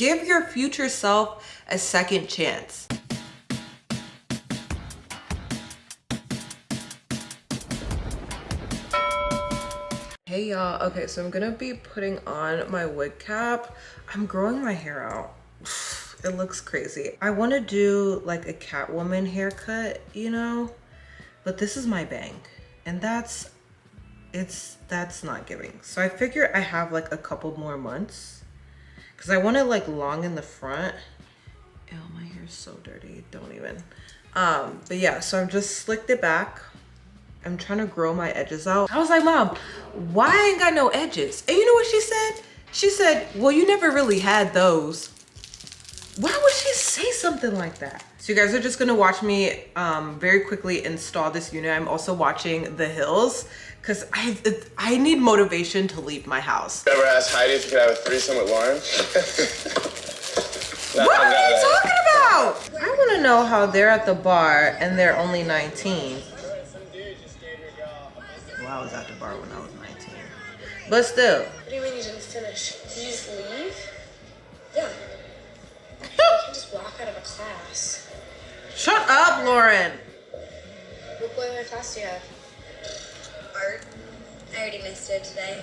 Give your future self a second chance. Hey y'all, okay, so I'm gonna be putting on my wig cap. I'm growing my hair out. It looks crazy. I wanna do like a Catwoman haircut, you know? But this is my bang, and that's not giving. So I figure I have like a couple more months because I want it like long in the front. Ew, my hair's so dirty, don't even. But yeah, so I've just slicked it back. I'm trying to grow my edges out. I was like, Mom, why I ain't got no edges? And you know what she said? She said, well, you never really had those. Why would she say something like that? So you guys are just gonna watch me very quickly install this unit. I'm also watching The Hills because I need motivation to leave my house. Ever asked Heidi if you could have a threesome with Lauren? What are you talking about? I wanna know how they're at the bar and they're only 19. Well, I was at the bar when I was 19. But still. What do you mean you didn't finish? Did you just leave? Yeah. You can just walk out of a class. Shut up, Lauren. What other class do you have? Art. I already missed it today.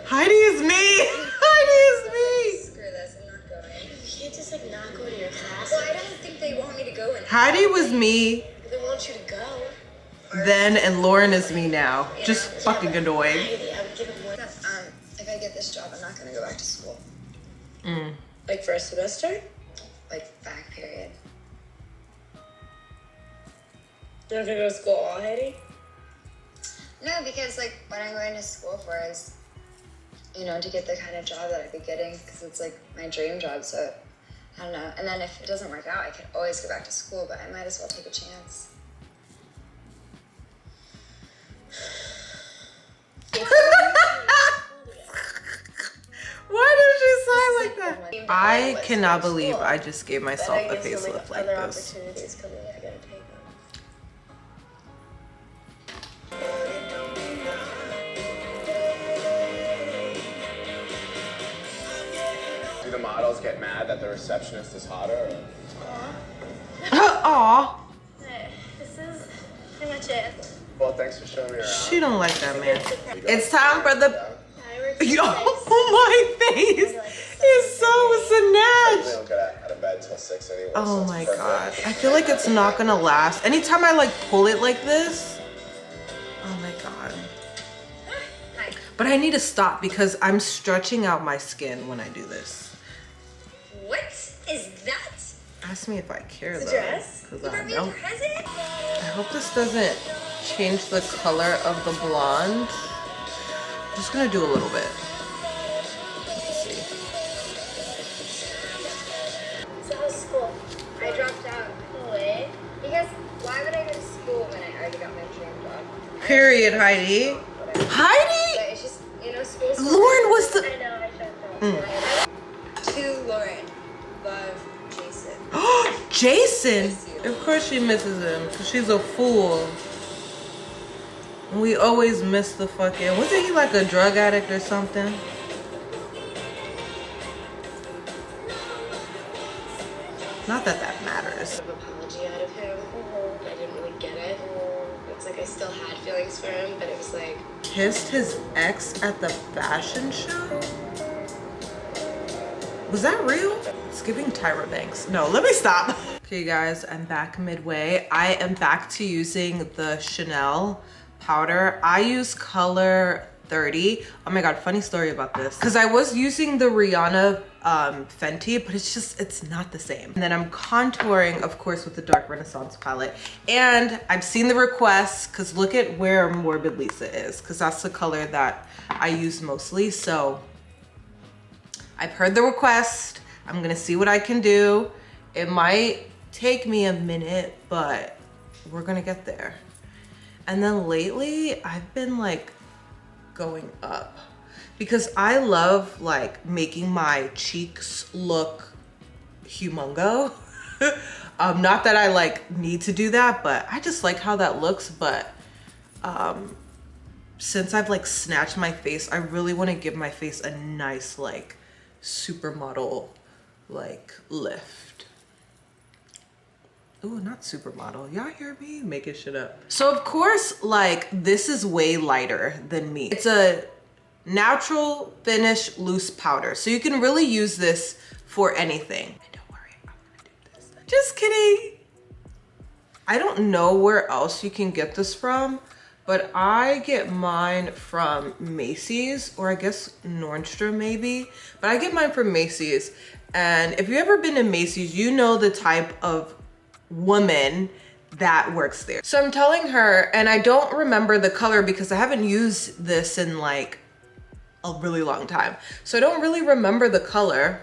Heidi is me. Heidi is me. Screw this, I'm not going. You can't just like not go to your class. Well, I don't think they want me to go in. Heidi was me They want you to go. then, and Lauren is me now. Just fucking annoying. Heidi, I would give it more. If I get this job, I'm not gonna go back to school. Mm. Like for a semester? Like back period. You're not gonna go to school all, Heidi? No, because like what I'm going to school for is, you know, to get the kind of job that I'd be getting, because it's like my dream job, so I don't know. And then if it doesn't work out, I could always go back to school, but I might as well take a chance. Why did she sigh like that? I cannot believe I just gave myself a facelift like this. Opportunities coming, I gotta take them. Do the models get mad that the receptionist is hotter? Aw. This is pretty much it. Well, thanks for showing me around. She don't like that, man. It's time for the... Yo, my face is so I snatched. don't get out of bed till 6 anyway. Oh so my it's god. perfect. I feel like it's not gonna last. Anytime I like pull it like this, oh my god. But I need to stop because I'm stretching out my skin when I do this. What is that? Ask me if I care The though. dress? You Because I brought me a don't. present? I hope this doesn't change the color of the blonde. I'm just gonna do a little bit. Let's see. So how's school? I dropped out. Really? Because why would I go to school when I already got my dream job? Period, Heidi. Heidi? But it's just, you know, school's Lauren was the... I know, I should know. To Lauren. Love, Jason. Jason? Of course she misses him, because she's a fool. We always miss the fucking... Wasn't he like a drug addict or something? Not that that matters. An apology out of him. I didn't really get it. It's like I still had feelings for him, but it was like... Kissed his ex at the fashion show? Was that real? It's giving Tyra Banks. No, let me stop. Okay guys, I'm back midway. I am back to using the Chanel powder. I use color 30. Oh my god, funny story about this. Because I was using the Rihanna Fenty, but it's not the same. And then I'm contouring, of course, with the Dark Renaissance palette. And I've seen the requests, because look at where Morbid Lisa is, because that's the color that I use mostly. So I've heard the request. I'm gonna see what I can do. It might take me a minute, but we're gonna get there. And then lately, I've been like going up because I love like making my cheeks look humongo. Not that I like need to do that, but I just like how that looks. But since I've like snatched my face, I really want to give my face a nice like supermodel like lift. Ooh, not supermodel. Y'all hear me making shit up? So of course, like this is way lighter than me. It's a natural finish loose powder. So you can really use this for anything. And don't worry, I'm gonna do this. Just kidding. I don't know where else you can get this from, but I get mine from Macy's, or I guess Nordstrom maybe, but I get mine from Macy's. And if you've ever been to Macy's, you know the type of woman that works there. So I'm telling her, and I don't remember the color because I haven't used this in like a really long time. So I don't really remember the color.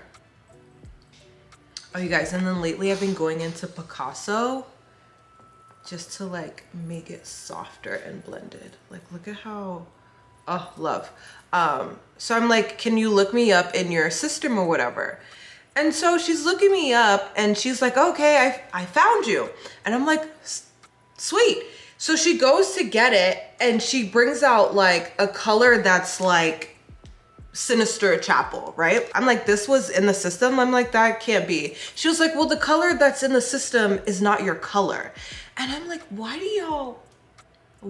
Oh, you guys, and then lately I've been going into Picasso just to like make it softer and blended. Like, look at how, oh, love. So I'm like, can you look me up in your system or whatever? And so she's looking me up and she's like, okay, I found you. And I'm like, sweet. So she goes to get it and she brings out like a color that's like Sinister Chapel, right? I'm like, this was in the system? I'm like, that can't be. She was like, well, the color that's in the system is not your color. And I'm like, why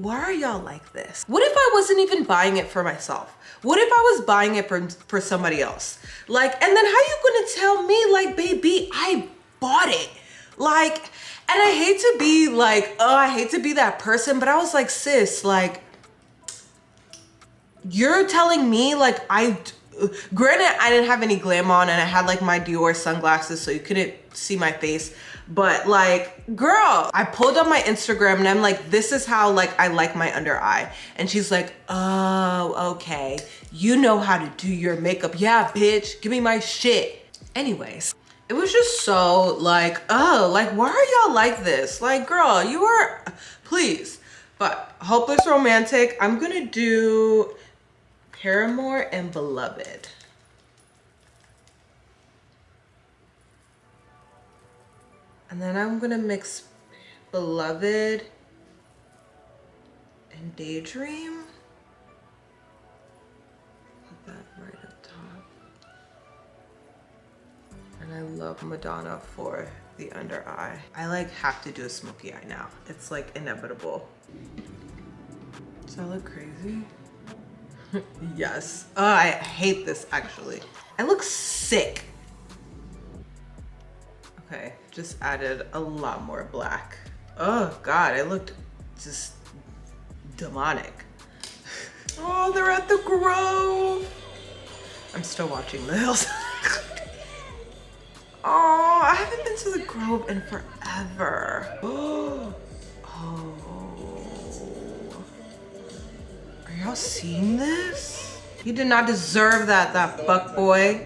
are y'all like this? What if I wasn't even buying it for myself? What if I was buying it for somebody else? Like, and then how you gonna tell me like, baby, I bought it? Like, and I hate to be like, oh, I hate to be that person, but I was like, sis, like, you're telling me like granted, I didn't have any glam on and I had like my Dior sunglasses so you couldn't see my face. But like, girl, I pulled up my Instagram and I'm like, this is how like I like my under eye. And she's like, oh, okay. You know how to do your makeup. Yeah, bitch, give me my shit. Anyways, it was just so like, oh, like, why are y'all like this? Like, girl, you are, please. But Hopeless Romantic, I'm gonna do Paramore and Beloved. And then I'm gonna mix Beloved and Daydream. Put that right up top. And I love Madonna for the under eye. I like have to do a smoky eye now. It's like inevitable. Does that look crazy? Yes. Oh, I hate this actually. I look sick. Okay, just added a lot more black. Oh God, I looked just demonic. Oh, they're at the Grove. I'm still watching The Hills. Oh, I haven't been to the Grove in forever. Oh. Are y'all seeing this? He did not deserve that fuck boy.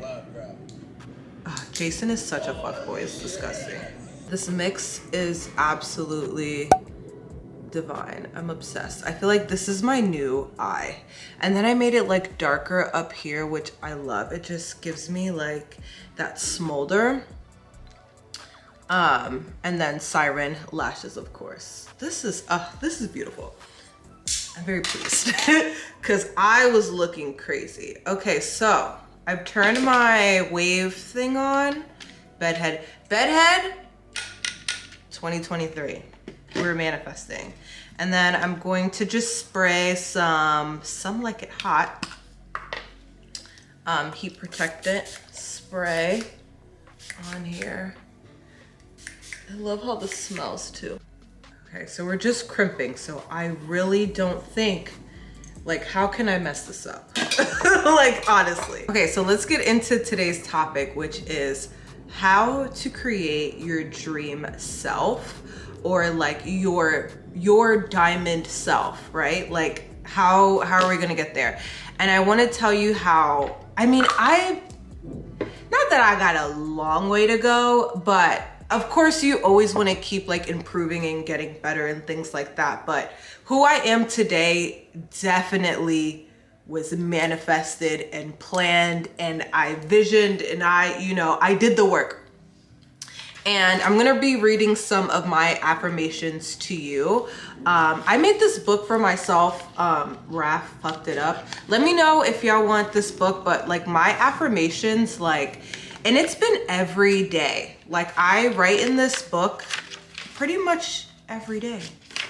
Oh, Jason is such a fuck boy, it's disgusting. This mix is absolutely divine. I'm obsessed. I feel like this is my new eye. And then I made it like darker up here, which I love. It just gives me like that smolder. And then Siren lashes, of course. This is beautiful. I'm very pleased because I was looking crazy. Okay, so I've turned my wave thing on. Bedhead 2023. We're manifesting. And then I'm going to just spray some Like It Hot heat protectant spray on here. I love how this smells too. Okay, so we're just crimping, so I really don't think, like, how can I mess this up? Like, honestly. Okay, so let's get into today's topic, which is how to create your dream self, or like your diamond self, right? Like, how are we gonna get there? And I wanna tell you how, I mean, not that I got a long way to go, but of course you always want to keep like improving and getting better and things like that. But who I am today definitely was manifested and planned, and I visioned, and I did the work. And I'm gonna be reading some of my affirmations to you. I made this book for myself. Raph fucked it up. Let me know if y'all want this book, but like my affirmations, like, And it's been every day. Like I write in this book pretty much every day,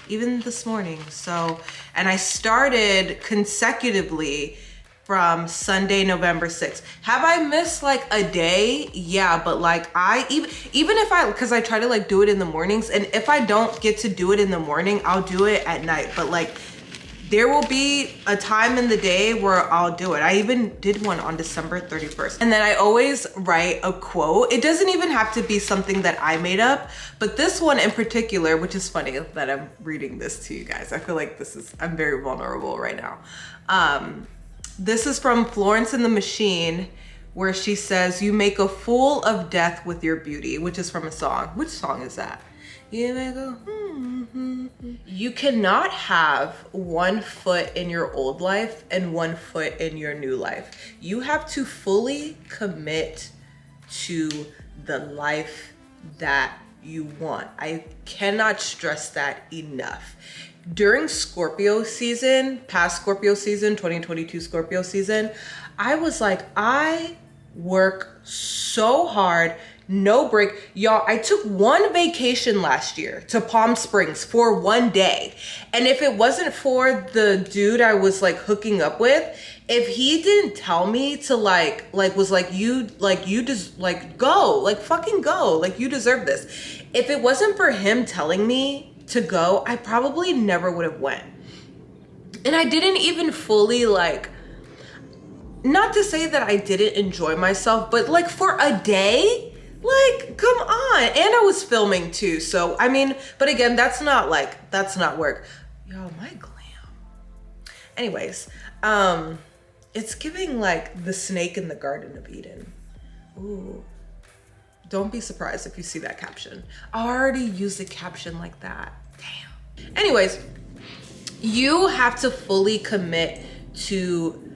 even this morning. So, and I started consecutively from Sunday, November 6th. Have I missed like a day? Yeah, but like even if cause I try to like do it in the mornings, and if I don't get to do it in the morning, I'll do it at night. But like, there will be a time in the day where I'll do it. I even did one on December 31st. And then I always write a quote. It doesn't even have to be something that I made up, but this one in particular, which is funny that I'm reading this to you guys. I feel like I'm very vulnerable right now. This is from Florence and the Machine, where she says, "You make a fool of death with your beauty," which is from a song. Which song is that? You make a You cannot have one foot in your old life and one foot in your new life. You have to fully commit to the life that you want. I cannot stress that enough. During Scorpio season, past Scorpio season, 2022 Scorpio season, I was like, I work so hard, no break. Y'all, I took one vacation last year to Palm Springs for one day. And if it wasn't for the dude I was like hooking up with, if he didn't tell me to go, like fucking go, like you deserve this. If it wasn't for him telling me to go, I probably never would have went. And I didn't even fully not to say that I didn't enjoy myself, but like for a day, like, come on. And I was filming too. So, I mean, but again, that's not work. Yo, my glam. Anyways, it's giving like the snake in the Garden of Eden. Ooh. Don't be surprised if you see that caption. I already used a caption like that. Damn. Anyways, you have to fully commit to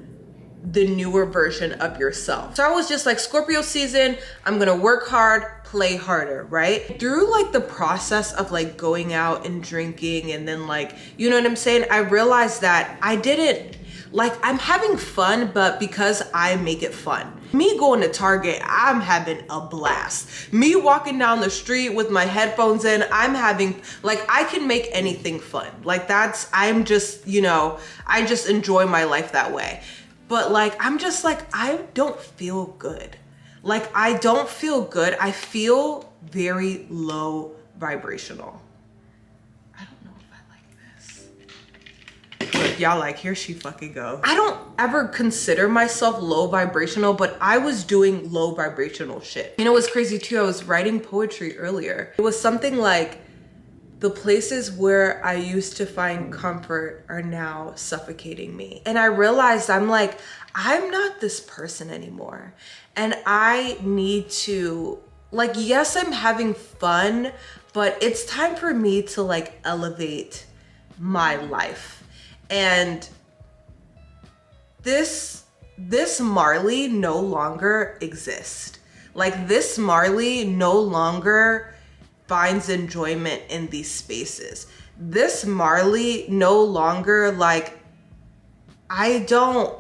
the newer version of yourself. So I was just like, Scorpio season, I'm gonna work hard, play harder, right? Through like the process of like going out and drinking and then like, you know what I'm saying? I realized that I didn't, like I'm having fun, but because I make it fun. Me going to Target, I'm having a blast. Me walking down the street with my headphones in, I'm having, like I can make anything fun. Like I'm just, you know, I just enjoy my life that way. But like, I'm just like, I don't feel good. Like, I don't feel good. I feel very low vibrational. I don't know if I like this. Look, y'all like, here she fucking go. I don't ever consider myself low vibrational, but I was doing low vibrational shit. You know what's crazy too? I was writing poetry earlier. It was something like, the places where I used to find comfort are now suffocating me. And I realized I'm like, I'm not this person anymore. And I need to, like, yes, I'm having fun, but it's time for me to like elevate my life. And this Marley no longer exists. Like this Marley no longer finds enjoyment in these spaces. This Marley no longer like, I don't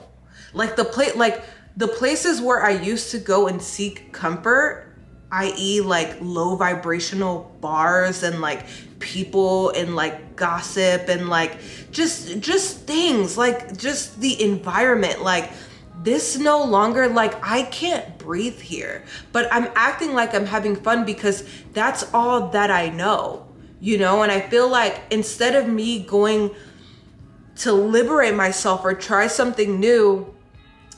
like the places where I used to go and seek comfort, i.e. like low vibrational bars and like people and like gossip and like just things, like just the environment, like this no longer, like I can't breathe here, but I'm acting like I'm having fun because that's all that I know, you know? And I feel like instead of me going to liberate myself or try something new,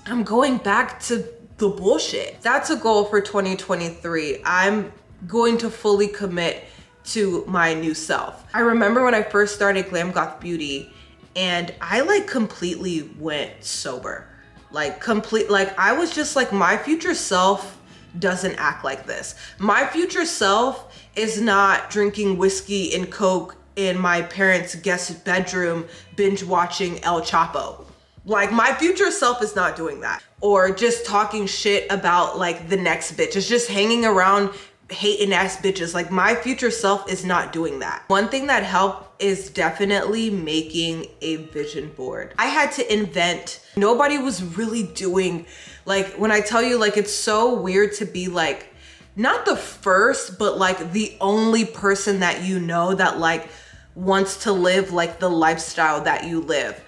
I'm going back to the bullshit. That's a goal for 2023. I'm going to fully commit to my new self. I remember when I first started Glam Goth Beauty and I like completely went sober. Like I was just like, my future self doesn't act like this. My future self is not drinking whiskey and Coke in my parents' guest bedroom, binge watching El Chapo. Like my future self is not doing that. Or just talking shit about like the next bitch. It's just hanging around hating ass bitches. Like my future self is not doing that. One thing that helped is definitely making a vision board. I had to invent, nobody was really doing, like when I tell you, like it's so weird to be like, not the first, but like the only person that you know that like wants to live like the lifestyle that you live.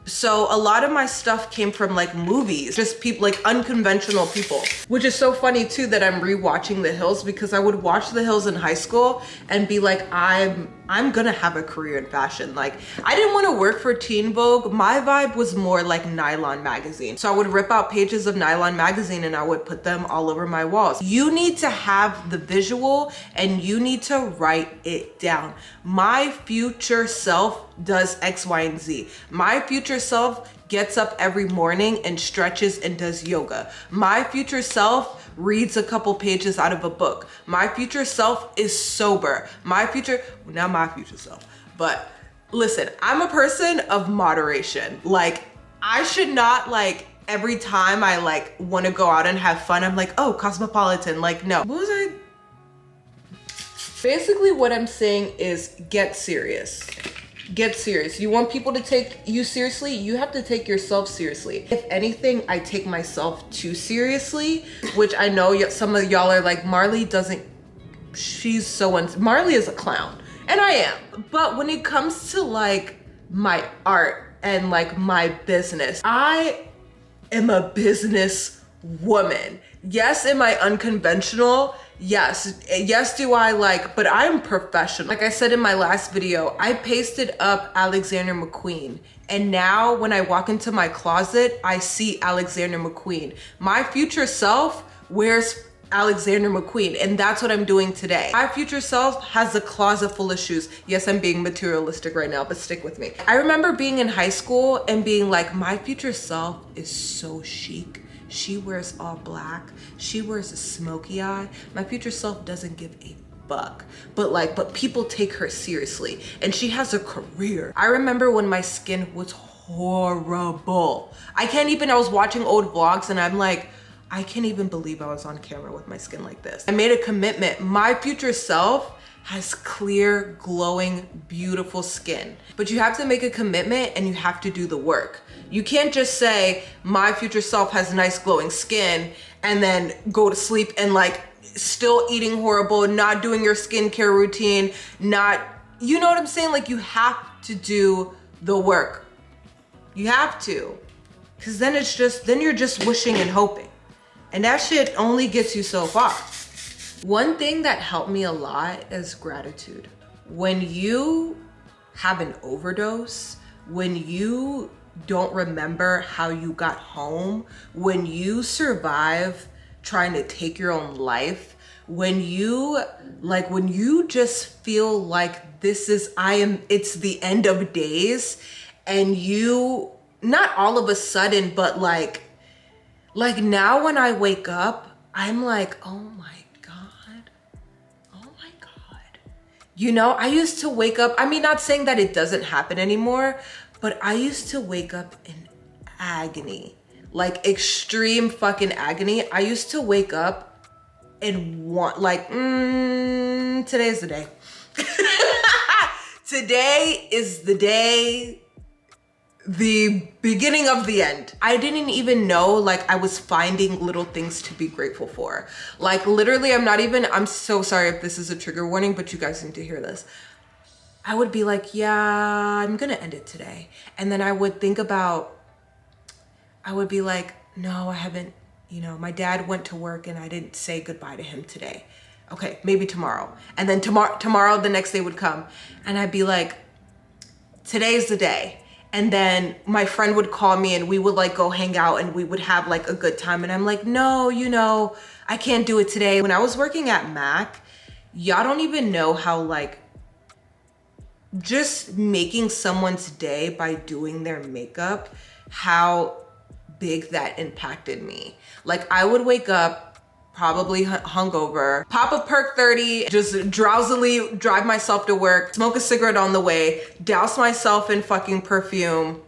So a lot of my stuff came from like movies, just people, like unconventional people, which is so funny too that I'm rewatching The Hills, because I would watch The Hills in high school and be like, I'm gonna have a career in fashion. Like I didn't want to work for Teen Vogue. My vibe was more like Nylon magazine. So I would rip out pages of Nylon magazine and I would put them all over my walls. You need to have the visual and you need to write it down. My future self does X, Y, and Z. My future self gets up every morning and stretches and does yoga. My future self reads a couple pages out of a book. My future self is sober. My future self, but listen, I'm a person of moderation. Like I should not like every time I like want to go out and have fun, I'm like, oh, cosmopolitan. Like, no. What was I? Basically what I'm saying is get serious. Get serious. You want people to take you seriously, you have to take yourself seriously. If anything, I take myself too seriously, which I know some of y'all are like, Marley doesn't, she's so, Marley is a clown. And I am. But when it comes to like my art and like my business, I am a business woman. Yes, am I unconventional? Yes, do I like, but I'm professional. Like I said in my last video, I pasted up Alexander McQueen. And now when I walk into my closet, I see Alexander McQueen. My future self wears Alexander McQueen, and that's what I'm doing today. My future self has a closet full of shoes. Yes, I'm being materialistic right now, but stick with me. I remember being in high school and being like, my future self is so chic. She wears all black. She wears a smoky eye. My future self doesn't give a fuck. But people take her seriously. And she has a career. I remember when my skin was horrible. I was watching old vlogs and I'm like, I can't even believe I was on camera with my skin like this. I made a commitment. My future self has clear, glowing, beautiful skin. But you have to make a commitment and you have to do the work. You can't just say, my future self has nice glowing skin and then go to sleep and like still eating horrible, not doing your skincare routine, you know what I'm saying? Like you have to do the work. You have to. Cause then you're just wishing and hoping. And that shit only gets you so far. One thing that helped me a lot is gratitude. When you have an overdose, when you don't remember how you got home, when you survive trying to take your own life, when you just feel like it's the end of days, and you, not all of a sudden, but like now when I wake up, I'm like, oh my God. You know, I used to wake up, I mean, not saying that it doesn't happen anymore, but I used to wake up in agony, like extreme fucking agony. I used to wake up and want like, today's the day. Today is the day, the beginning of the end. I didn't even know like I was finding little things to be grateful for. Like literally, I'm so sorry if this is a trigger warning, but you guys need to hear this. I would be like, yeah, I'm gonna end it today. And then I would be like, no, I haven't, my dad went to work and I didn't say goodbye to him today. Okay, maybe tomorrow. And then tomorrow, the next day would come. And I'd be like, today's the day. And then my friend would call me and we would like go hang out and we would have like a good time. And I'm like, no, I can't do it today. When I was working at Mac, y'all don't even know how like, just making someone's day by doing their makeup, how big that impacted me. Like I would wake up probably hungover, pop a perk 30, just drowsily drive myself to work, smoke a cigarette on the way, douse myself in fucking perfume,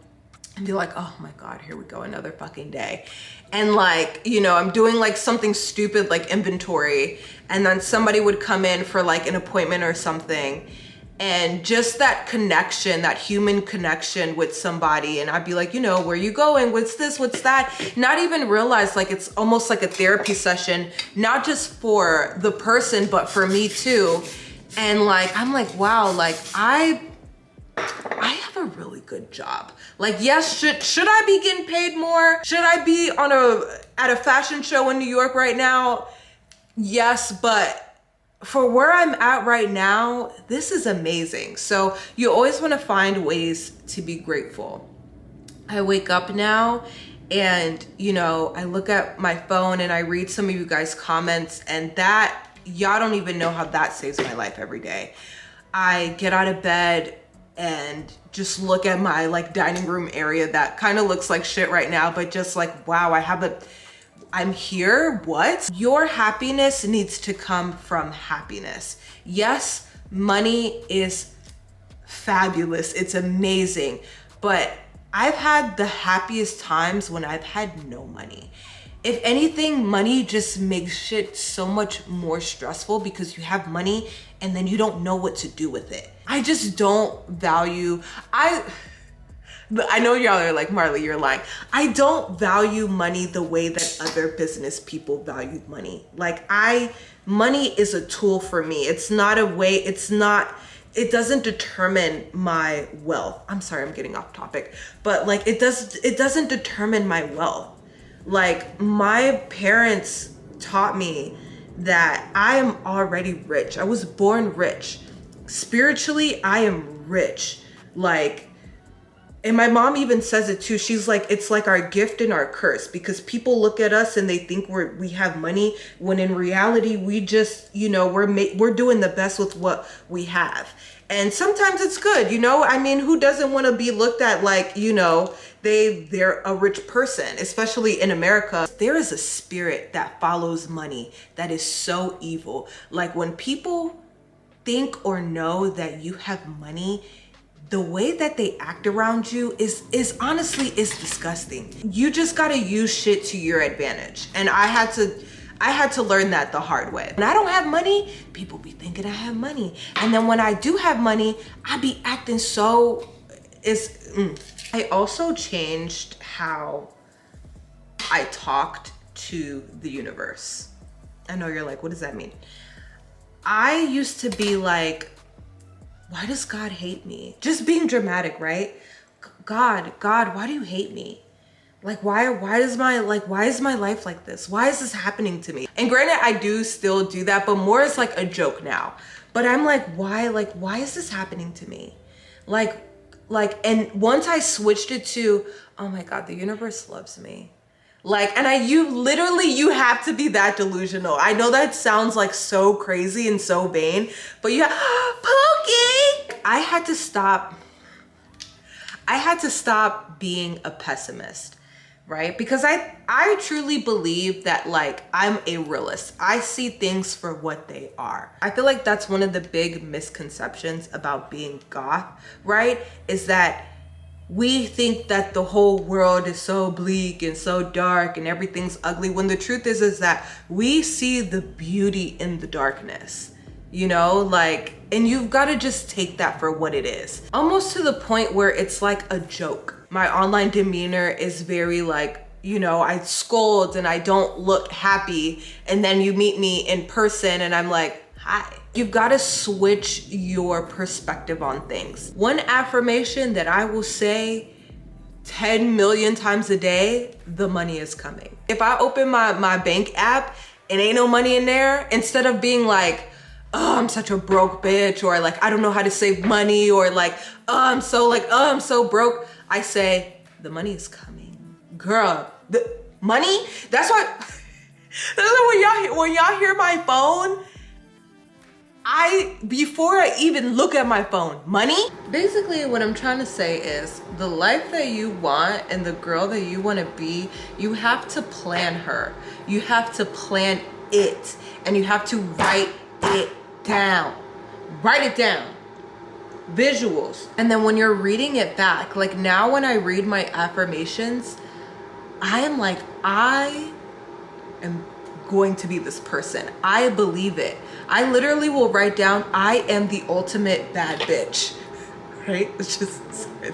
and be like, oh my God, here we go, another fucking day. And like, you know, I'm doing like something stupid like inventory, and then somebody would come in for like an appointment or something, and just that connection, that human connection with somebody, and I'd be like, you know, where you going? What's this? What's that? Not even realize like it's almost like a therapy session, not just for the person, but for me too. And like, I'm like, wow, like I have a really good job. Like, yes, should I be getting paid more? Should I be at a fashion show in New York right now? Yes, but for where I'm at right now, this is amazing. So you always want to find ways to be grateful. I wake up now and, you know, I look at my phone and I read some of you guys' comments, and that, y'all don't even know how that saves my life every day. I get out of bed and just look at my like dining room area that kind of looks like shit right now, but just like, wow, I'm here, what? Your happiness needs to come from happiness. Yes, money is fabulous, it's amazing, but I've had the happiest times when I've had no money. If anything, money just makes shit so much more stressful because you have money and then you don't know what to do with it. I just don't value, I know y'all are like, Marley, you're lying. I don't value money the way that other business people value money. Like money is a tool for me. It's not a way, it doesn't determine my wealth. I'm sorry, I'm getting off topic, but like it doesn't determine my wealth. Like my parents taught me that I am already rich. I was born rich. Spiritually, I am rich. Like, and my mom even says it too. She's like, it's like our gift and our curse, because people look at us and they think we have money, when in reality, we just, you know, we're doing the best with what we have. And sometimes it's good, you know, I mean, who doesn't want to be looked at like, you know, they're a rich person, especially in America. There is a spirit that follows money that is so evil. Like when people think or know that you have money, the way that they act around you is honestly disgusting. You just gotta use shit to your advantage. And I had to learn that the hard way. When I don't have money, people be thinking I have money. And then when I do have money, I be acting so, I also changed how I talked to the universe. I know you're like, what does that mean? I used to be like, why does God hate me? Just being dramatic, right? God, why do you hate me? Like, why is my life like this? Why is this happening to me? And granted, I do still do that, but more as like a joke now. But I'm like, why is this happening to me? Like, and once I switched it to, oh my God, the universe loves me. Like, and you have to be that delusional. I know that sounds like so crazy and so vain, but Pookie! I had to stop being a pessimist, right? Because I truly believe that like I'm a realist. I see things for what they are. I feel like that's one of the big misconceptions about being goth, right? Is that we think that the whole world is so bleak and so dark and everything's ugly, when the truth is that we see the beauty in the darkness, you know, like, and you've got to just take that for what it is. Almost to the point where it's like a joke. My online demeanor is very like, you know, I scold and I don't look happy, and then you meet me in person and I'm like, hi. You've got to switch your perspective on things. One affirmation that I will say 10 million times a day, the money is coming. If I open my bank app and ain't no money in there, instead of being like, oh, I'm such a broke bitch, or like, I don't know how to save money, or like, I'm so broke, I say, the money is coming. Girl, the money, that's why when y'all hear my phone, before I even look at my phone, money? Basically, what I'm trying to say is the life that you want and the girl that you want to be, you have to plan her. You have to plan it, and you have to write it down. Write it down. visuals. And then when you're reading it back, like now when I read my affirmations, I am like, I am going to be this person. I believe it. I literally will write down, I am the ultimate bad bitch. Right? It's just,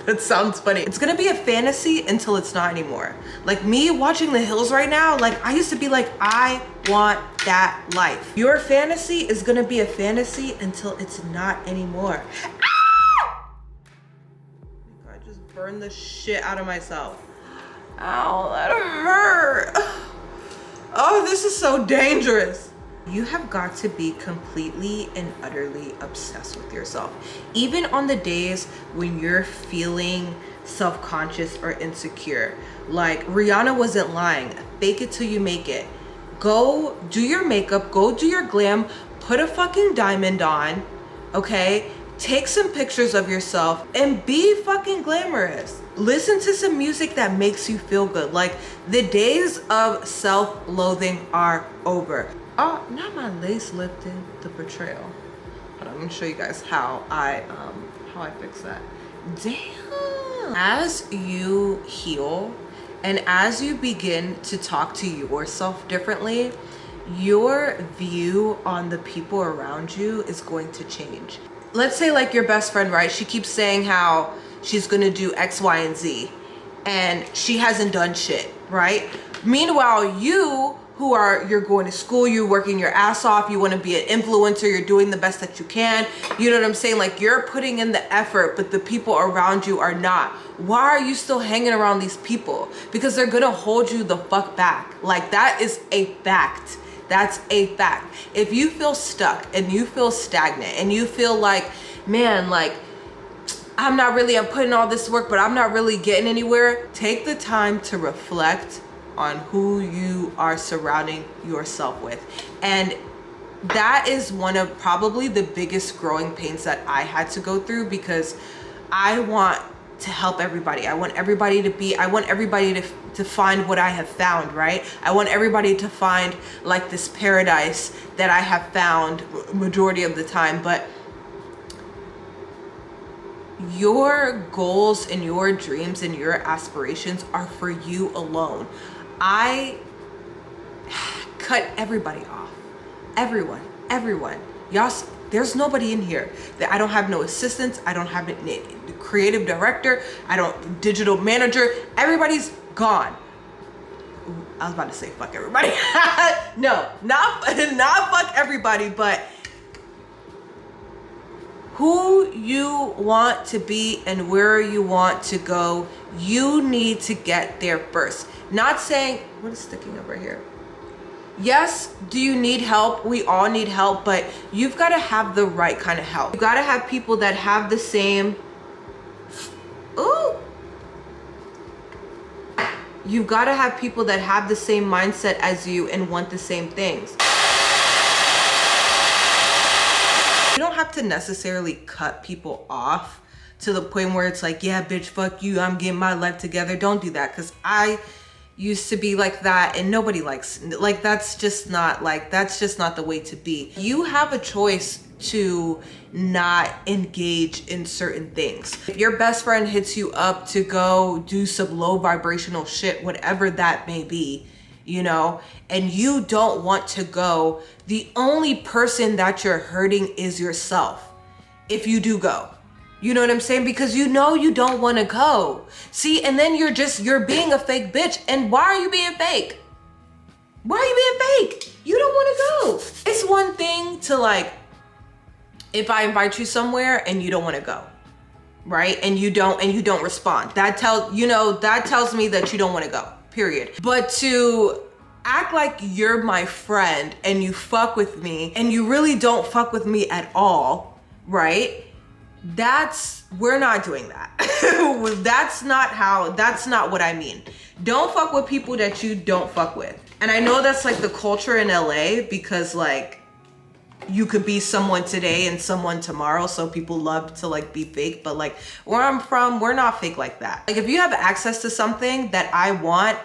that sounds funny. It's gonna be a fantasy until it's not anymore. Like me watching The Hills right now, like I used to be like, I want that life. Your fantasy is gonna be a fantasy until it's not anymore. Ah! I just burned the shit out of myself. Ow, that hurt. Oh, this is so dangerous. You have got to be completely and utterly obsessed with yourself. Even on the days when you're feeling self-conscious or insecure. Like Rihanna wasn't lying. Fake it till you make it. Go do your makeup, go do your glam, put a fucking diamond on, okay? Take some pictures of yourself and be fucking glamorous. Listen to some music that makes you feel good. Like the days of self-loathing are over. Oh, not my lace lifted, the betrayal. Hold on, I'm gonna show you guys how I fix that. Damn. As you heal and as you begin to talk to yourself differently, your view on the people around you is going to change. Let's say like your best friend, right? She keeps saying how she's gonna do X, Y, and Z, and she hasn't done shit, right? Meanwhile, you're going to school, you're working your ass off, you want to be an influencer, you're doing the best that you can. You know what I'm saying? Like you're putting in the effort, but the people around you are not. Why are you still hanging around these people? Because they're gonna hold you the fuck back. Like that is a fact. That's a fact. If you feel stuck and you feel stagnant and you feel like, man, like I'm putting all this work, but I'm not really getting anywhere. Take the time to reflect on who you are surrounding yourself with. And that is one of probably the biggest growing pains that I had to go through, because I want to help everybody. I want everybody to find what I have found, right? I want everybody to find like this paradise that I have found majority of the time. But your goals and your dreams and your aspirations are for you alone. I cut everybody off. Everyone. Y'all, there's nobody in here. I don't have no assistants. I don't have a creative director. Digital manager. Everybody's gone. I was about to say fuck everybody. No, not fuck everybody, but who you want to be and where you want to go, you need to get there first. Not saying, what is sticking over here? Yes, do you need help? We all need help, but you've got to have the right kind of help. You got to have people that have the same, you've got to have people that have the same mindset as you and want the same things. You don't have to necessarily cut people off to the point where it's like, yeah, bitch, fuck you, I'm getting my life together. Don't do that, because I used to be like that and nobody likes, like that's just not the way to be. You have a choice to not engage in certain things. If your best friend hits you up to go do some low vibrational shit, whatever that may be, you know, and you don't want to go, the only person that you're hurting is yourself if you do go. You know what I'm saying? Because you know you don't want to go. See, and then you're being a fake bitch. And why are you being fake? Why are you being fake? You don't want to go. It's one thing to like, if I invite you somewhere and you don't want to go, right? And you don't respond. That tells me that you don't want to go, period. But to act like you're my friend and you fuck with me and you really don't fuck with me at all, right? We're not doing that. That's not what I mean. Don't fuck with people that you don't fuck with. And I know that's like the culture in LA, because like you could be someone today and someone tomorrow, so people love to like be fake. But like where I'm from, we're not fake like that. Like if you have access to something that I want,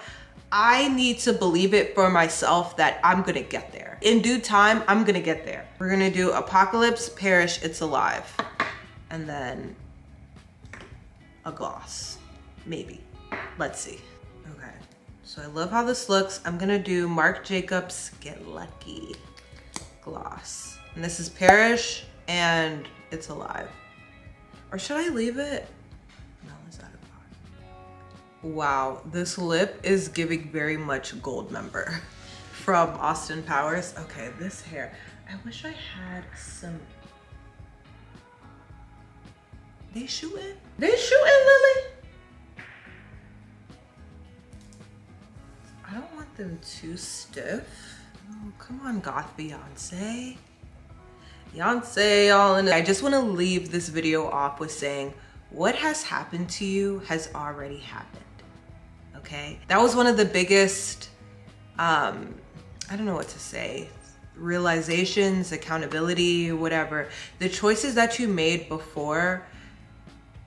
I need to believe it for myself that I'm gonna get there. In due time, I'm gonna get there. We're gonna do Apocalypse, Perish, It's Alive. and then a gloss, maybe. Let's see. Okay, so I love how this looks. I'm gonna do Marc Jacobs Get Lucky gloss. And this is Perish and It's Alive. Or should I leave it? No, is that a gloss? Wow, this lip is giving very much Gold Member from Austin Powers. Okay, this hair. I wish I had some. They shooting? They shooting, Lily? I don't want them too stiff. Oh, come on, Goth Beyonce. Beyonce all in it. I just want to leave this video off with saying what has happened to you has already happened. Okay? That was one of the biggest, I don't know what to say, realizations, accountability, whatever. The choices that you made before,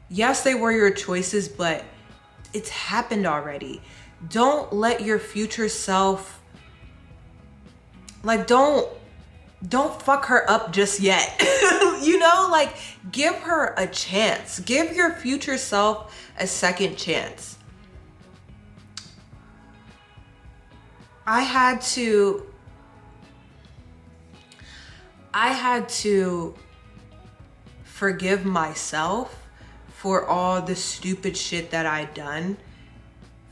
yes, they were your choices, but it's happened already. Don't let your future self, like, don't fuck her up just yet. You know, like, give her a chance. Give your future self a second chance. I had to forgive myself for all the stupid shit that I'd done,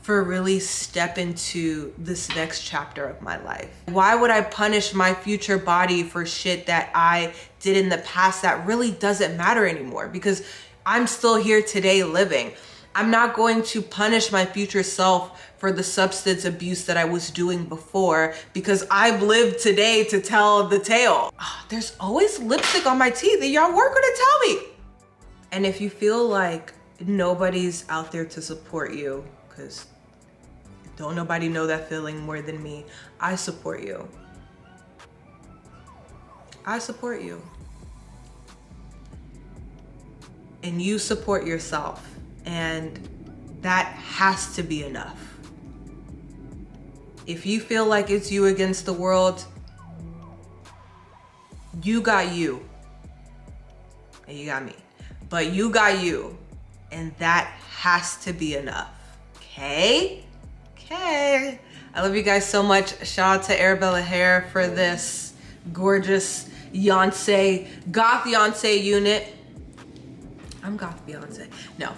for really step into this next chapter of my life. Why would I punish my future body for shit that I did in the past that really doesn't matter anymore? Because I'm still here today living. I'm not going to punish my future self for the substance abuse that I was doing before, because I've lived today to tell the tale. Oh, there's always lipstick on my teeth and y'all weren't gonna tell me. And if you feel like nobody's out there to support you, because don't nobody know that feeling more than me, I support you. I support you. And you support yourself. And that has to be enough. If you feel like it's you against the world, you got you. And you got me. But you got you. And that has to be enough. Okay? Okay. I love you guys so much. Shout out to Arabella Hair for this gorgeous Beyonce, Goth Beyonce unit. I'm Goth Beyonce. No,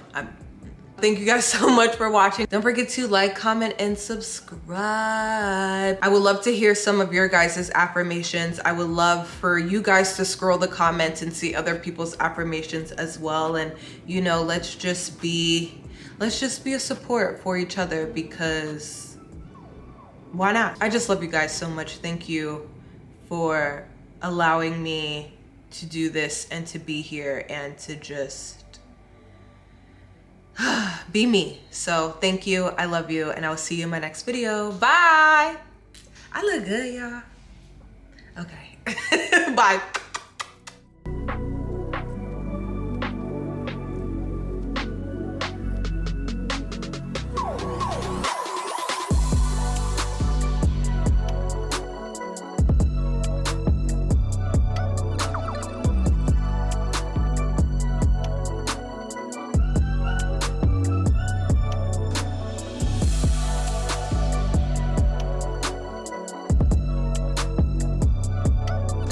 Thank you guys so much for watching. Don't forget to like, comment, and subscribe. I would love to hear some of your guys' affirmations. I would love for you guys to scroll the comments and see other people's affirmations as well. And you know, let's just be a support for each other, because why not? I just love you guys so much. Thank you for allowing me to do this and to be here and to just be me. So thank you. I love you. And I'll see you in my next video. Bye. I look good, y'all. Okay. Bye.